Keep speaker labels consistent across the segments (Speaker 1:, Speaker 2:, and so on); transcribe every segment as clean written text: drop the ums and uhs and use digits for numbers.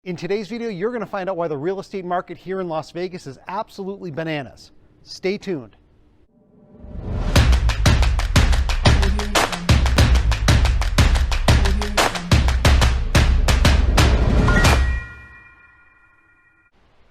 Speaker 1: In today's video, you're going to find out why the real estate market here in Las Vegas is absolutely bananas. Stay tuned.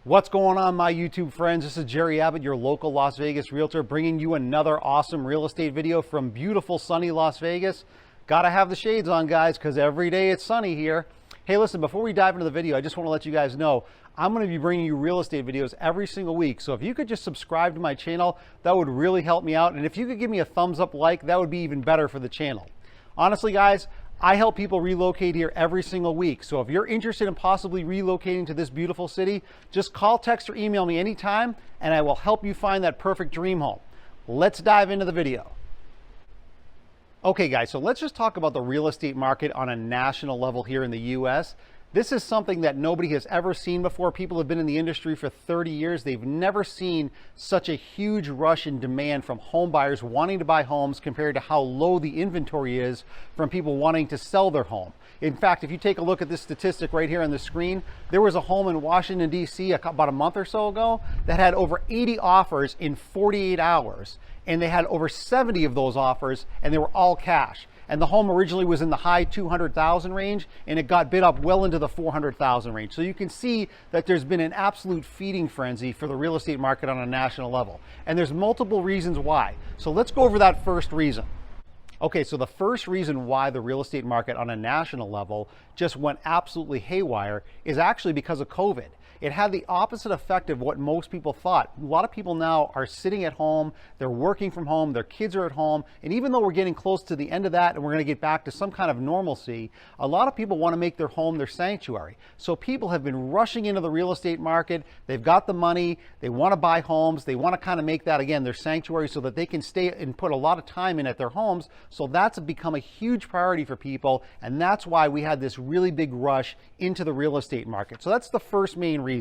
Speaker 1: What's going on, my YouTube friends? This is Jerry Abbott, your local Las Vegas realtor, bringing you another awesome real estate video from beautiful sunny Las Vegas. Gotta have the shades on, guys, because every day it's sunny here. Hey, listen, before we dive into the video, I just want to let you guys know I'm going to be bringing you real estate videos every single week. So if you could just subscribe to my channel, that would really help me out. And if you could give me a thumbs up like, that would be even better for the channel. Honestly, guys, I help people relocate here every single week. So if you're interested in possibly relocating to this beautiful city, just call, text, or email me anytime, and I will help you find that perfect dream home. Let's dive into the video. Okay, guys, so let's just talk about the real estate market on a national level here in the US. This is something that nobody has ever seen before. People have been in the industry for 30 years. They've never seen such a huge rush in demand from home buyers wanting to buy homes compared to how low the inventory is from people wanting to sell their home. In fact, if you take a look at this statistic right here on the screen, there was a home in Washington, D.C. about a month or so ago that had over 80 offers in 48 hours. And they had over 70 of those offers, and they were all cash. And the home originally was in the high 200,000 range, and it got bid up well into the 400,000 range. So you can see that there's been an absolute feeding frenzy for the real estate market on a national level. And there's multiple reasons why. So let's go over that first reason. Okay, so the first reason why the real estate market on a national level just went absolutely haywire is actually because of COVID. It had the opposite effect of what most people thought. A lot of people now are sitting at home, they're working from home, their kids are at home, and even though we're getting close to the end of that and we're going to get back to some kind of normalcy, a lot of people want to make their home their sanctuary. So people have been rushing into the real estate market, they've got the money, they want to buy homes, they want to kind of make that, again, their sanctuary so that they can stay and put a lot of time in at their homes. So that's become a huge priority for people, and that's why we had this really big rush into the real estate market. So that's the first main reason.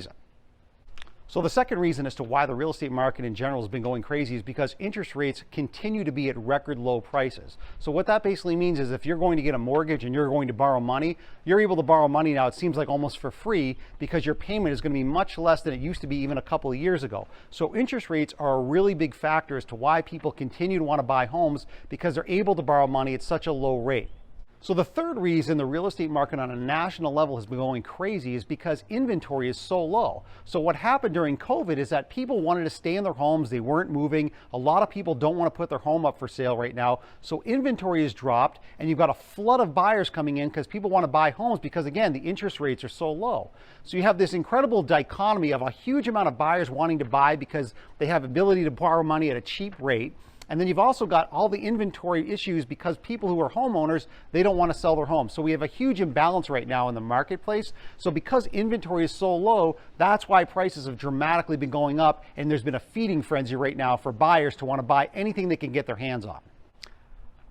Speaker 1: So the second reason as to why the real estate market in general has been going crazy is because interest rates continue to be at record low prices. So what that basically means is if you're going to get a mortgage and you're going to borrow money, you're able to borrow money now, it seems like almost for free, because your payment is going to be much less than it used to be even a couple of years ago. So interest rates are a really big factor as to why people continue to want to buy homes, because they're able to borrow money at such a low rate. So the third reason the real estate market on a national level has been going crazy is because inventory is so low. So what happened during COVID is that people wanted to stay in their homes. They weren't moving. A lot of people don't want to put their home up for sale right now. So inventory has dropped, and you've got a flood of buyers coming in because people want to buy homes because, again, the interest rates are so low. So you have this incredible dichotomy of a huge amount of buyers wanting to buy because they have ability to borrow money at a cheap rate. And then you've also got all the inventory issues because people who are homeowners, they don't want to sell their home. So we have a huge imbalance right now in the marketplace. So because inventory is so low, that's why prices have dramatically been going up. And there's been a feeding frenzy right now for buyers to want to buy anything they can get their hands on.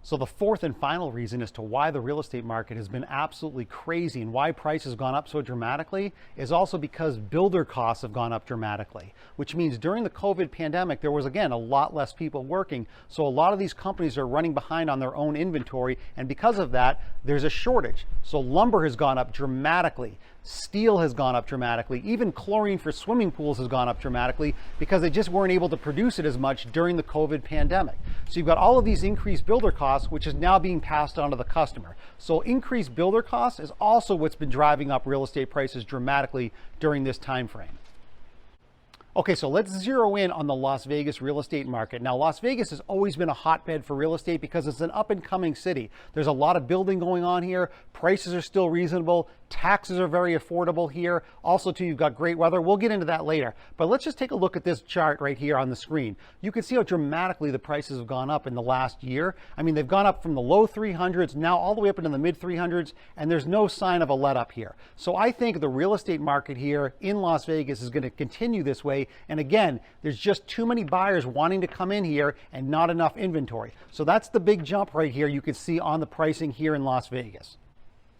Speaker 1: So the fourth and final reason as to why the real estate market has been absolutely crazy and why prices have gone up so dramatically is also because builder costs have gone up dramatically, which means during the COVID pandemic, there was, again, a lot less people working. So a lot of these companies are running behind on their own inventory. And because of that, there's a shortage. So lumber has gone up dramatically. Steel has gone up dramatically. Even chlorine for swimming pools has gone up dramatically because they just weren't able to produce it as much during the COVID pandemic. So you've got all of these increased builder costs, which is now being passed on to the customer. So increased builder costs is also what's been driving up real estate prices dramatically during this time frame. Okay, so let's zero in on the Las Vegas real estate market. Now, Las Vegas has always been a hotbed for real estate because it's an up-and-coming city. There's a lot of building going on here. Prices are still reasonable. Taxes are very affordable here. Also, too, you've got great weather. We'll get into that later. But let's just take a look at this chart right here on the screen. You can see how dramatically the prices have gone up in the last year. I mean, they've gone up from the low 300s now all the way up into the mid 300s, and there's no sign of a let up here. So I think the real estate market here in Las Vegas is going to continue this way. And again, there's just too many buyers wanting to come in here and not enough inventory. So that's the big jump right here you can see on the pricing here in Las Vegas.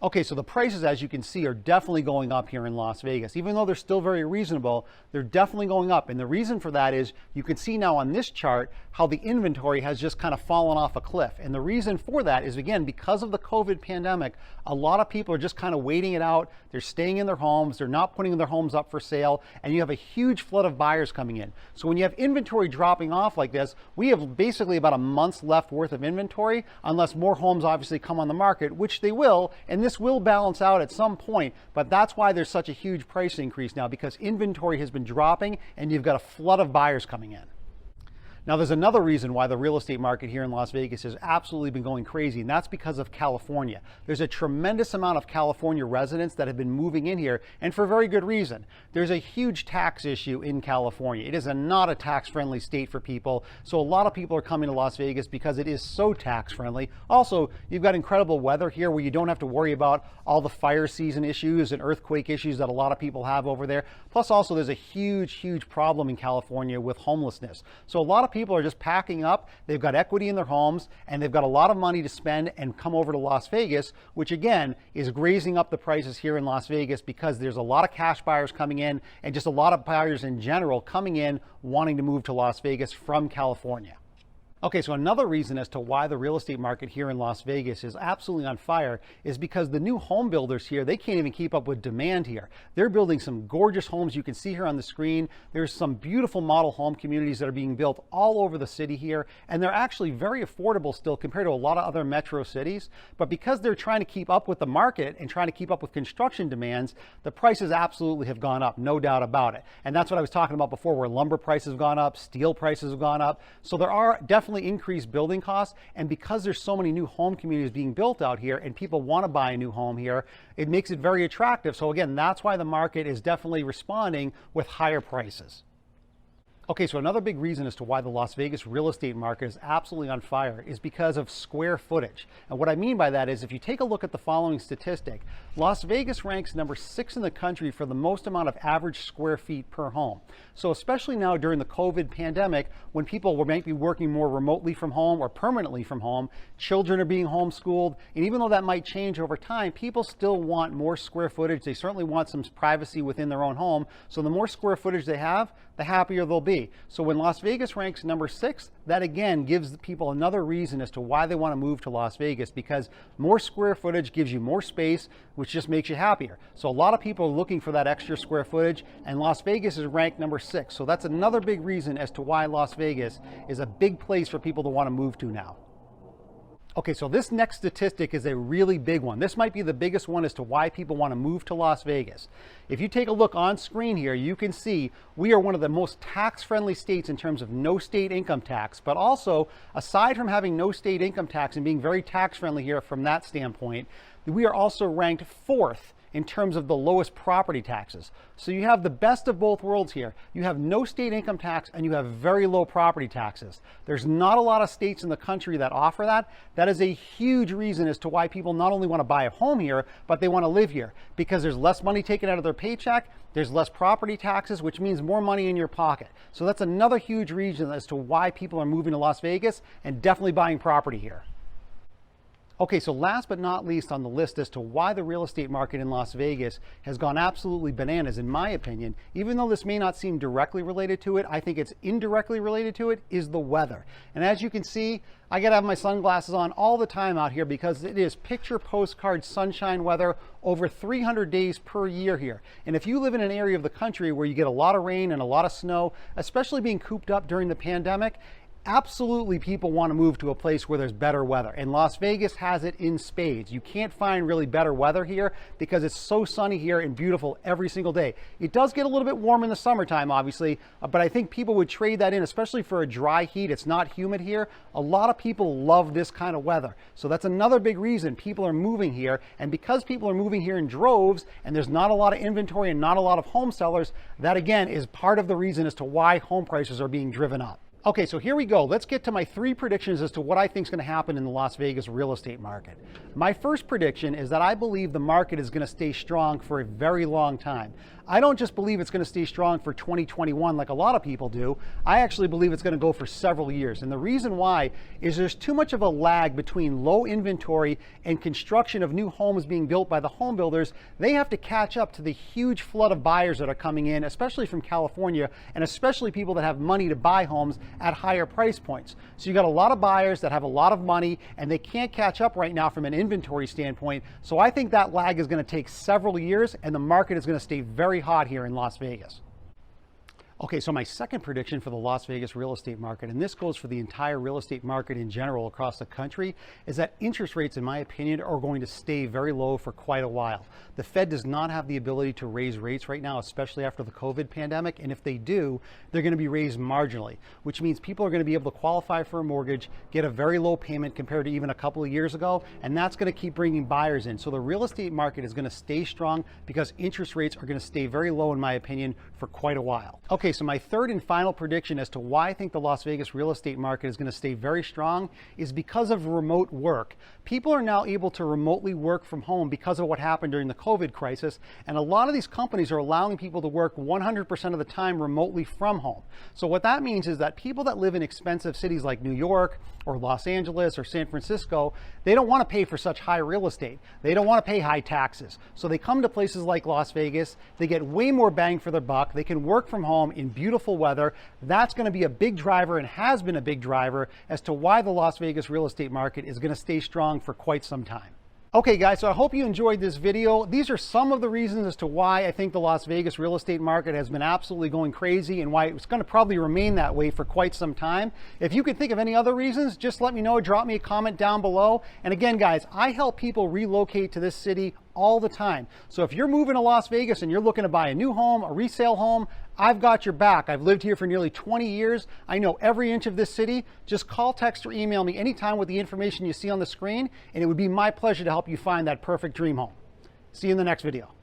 Speaker 1: Okay, so the prices, as you can see, are definitely going up here in Las Vegas. Even though they're still very reasonable, they're definitely going up. And the reason for that is you can see now on this chart how the inventory has just kind of fallen off a cliff. And the reason for that is, again, because of the COVID pandemic, a lot of people are just kind of waiting it out. They're staying in their homes. They're not putting their homes up for sale. And you have a huge flood of buyers coming in. So when you have inventory dropping off like this, we have basically about a month's left worth of inventory, unless more homes obviously come on the market, which they will. And this will balance out at some point, but that's why there's such a huge price increase now, because inventory has been dropping and you've got a flood of buyers coming in. Now, there's another reason why the real estate market here in Las Vegas has absolutely been going crazy, and that's because of California. There's a tremendous amount of California residents that have been moving in here, and for very good reason. There's a huge tax issue in California. It is not a tax-friendly state for people, so a lot of people are coming to Las Vegas because it is so tax-friendly. Also, you've got incredible weather here where you don't have to worry about all the fire season issues and earthquake issues that a lot of people have over there. Plus, also, there's a huge problem in California with homelessness. So a lot of people are just packing up. They've got equity in their homes and they've got a lot of money to spend and come over to Las Vegas, which again is raising up the prices here in Las Vegas because there's a lot of cash buyers coming in and just a lot of buyers in general coming in wanting to move to Las Vegas from California. Okay, so another reason as to why the real estate market here in Las Vegas is absolutely on fire is because the new home builders here, they can't even keep up with demand here. They're building some gorgeous homes. You can see here on the screen, there's some beautiful model home communities that are being built all over the city here, and they're actually very affordable still compared to a lot of other metro cities. But because they're trying to keep up with the market and trying to keep up with construction demands, the prices absolutely have gone up, no doubt about it. And that's what I was talking about before, where lumber prices have gone up, steel prices have gone up. So there are definitely increased building costs, and because there's so many new home communities being built out here and people want to buy a new home here, it makes it very attractive. So again, that's why the market is definitely responding with higher prices. Okay, so another big reason as to why the Las Vegas real estate market is absolutely on fire is because of square footage. And what I mean by that is if you take a look at the following statistic, Las Vegas ranks number 6 in the country for the most amount of average square feet per home. So especially now during the COVID pandemic, when people might be working more remotely from home or permanently from home, children are being homeschooled, and even though that might change over time, people still want more square footage. They certainly want some privacy within their own home. So the more square footage they have, the happier they'll be. So when Las Vegas ranks number 6, that again gives people another reason as to why they want to move to Las Vegas, because more square footage gives you more space, which just makes you happier. So a lot of people are looking for that extra square footage, and Las Vegas is ranked number 6. So that's another big reason as to why Las Vegas is a big place for people to want to move to now. Okay, so this next statistic is a really big one. This might be the biggest one as to why people want to move to Las Vegas. If you take a look on screen here, you can see we are one of the most tax-friendly states in terms of no state income tax, but also, aside from having no state income tax and being very tax-friendly here from that standpoint, we are also ranked 4th in terms of the lowest property taxes. So you have the best of both worlds here. You have no state income tax and you have very low property taxes. There's not a lot of states in the country that offer that. That is a huge reason as to why people not only want to buy a home here, but they want to live here, because there's less money taken out of their paycheck, there's less property taxes, which means more money in your pocket. So that's another huge reason as to why people are moving to Las Vegas and definitely buying property here. Okay, so last but not least on the list as to why the real estate market in Las Vegas has gone absolutely bananas, in my opinion, even though this may not seem directly related to it, I think it's indirectly related to it, is the weather. And as you can see, I gotta have my sunglasses on all the time out here because it is picture postcard sunshine weather over 300 days per year here. And if you live in an area of the country where you get a lot of rain and a lot of snow, especially being cooped up during the pandemic, absolutely people want to move to a place where there's better weather, and Las Vegas has it in spades. You can't find really better weather here because it's so sunny here and beautiful every single day. It does get a little bit warm in the summertime, obviously, but I think people would trade that in, especially for a dry heat. It's not humid here. A lot of people love this kind of weather. So that's another big reason people are moving here, and because people are moving here in droves and there's not a lot of inventory and not a lot of home sellers, that again is part of the reason as to why home prices are being driven up. Okay, so here we go. Let's get to my 3 predictions as to what I think is going to happen in the Las Vegas real estate market. My first prediction is that I believe the market is going to stay strong for a very long time. I don't just believe it's going to stay strong for 2021 like a lot of people do. I actually believe it's going to go for several years. And the reason why is there's too much of a lag between low inventory and construction of new homes being built by the home builders. They have to catch up to the huge flood of buyers that are coming in, especially from California, and especially people that have money to buy homes at higher price points. So you got a lot of buyers that have a lot of money and they can't catch up right now from an inventory standpoint. So I think that lag is going to take several years and the market is going to stay very hot here in Las Vegas. Okay, so my second prediction for the Las Vegas real estate market, and this goes for the entire real estate market in general across the country, is that interest rates, in my opinion, are going to stay very low for quite a while. The Fed does not have the ability to raise rates right now, especially after the COVID pandemic, and if they do, they're going to be raised marginally, which means people are going to be able to qualify for a mortgage, get a very low payment compared to even a couple of years ago, and that's going to keep bringing buyers in. So the real estate market is going to stay strong because interest rates are going to stay very low, in my opinion, for quite a while. Okay, so my third and final prediction as to why I think the Las Vegas real estate market is going to stay very strong is because of remote work. People are now able to remotely work from home because of what happened during the COVID crisis, and a lot of these companies are allowing people to work 100% of the time remotely from home. So what that means is that people that live in expensive cities like New York or Los Angeles or San Francisco, they don't want to pay for such high real estate. They don't want to pay high taxes. So they come to places like Las Vegas, they get way more bang for their buck, they can work from home in beautiful weather. That's going to be a big driver and has been a big driver as to why the Las Vegas real estate market is going to stay strong for quite some time. Okay guys, so I hope you enjoyed this video. These are some of the reasons as to why I think the Las Vegas real estate market has been absolutely going crazy and why it's going to probably remain that way for quite some time. If you can think of any other reasons, just let me know, drop me a comment down below. And again guys, I help people relocate to this city all the time. So if you're moving to Las Vegas and you're looking to buy a new home, a resale home, I've got your back. I've lived here for nearly 20 years. I know every inch of this city. Just call, text, or email me anytime with the information you see on the screen, and it would be my pleasure to help you find that perfect dream home. See you in the next video.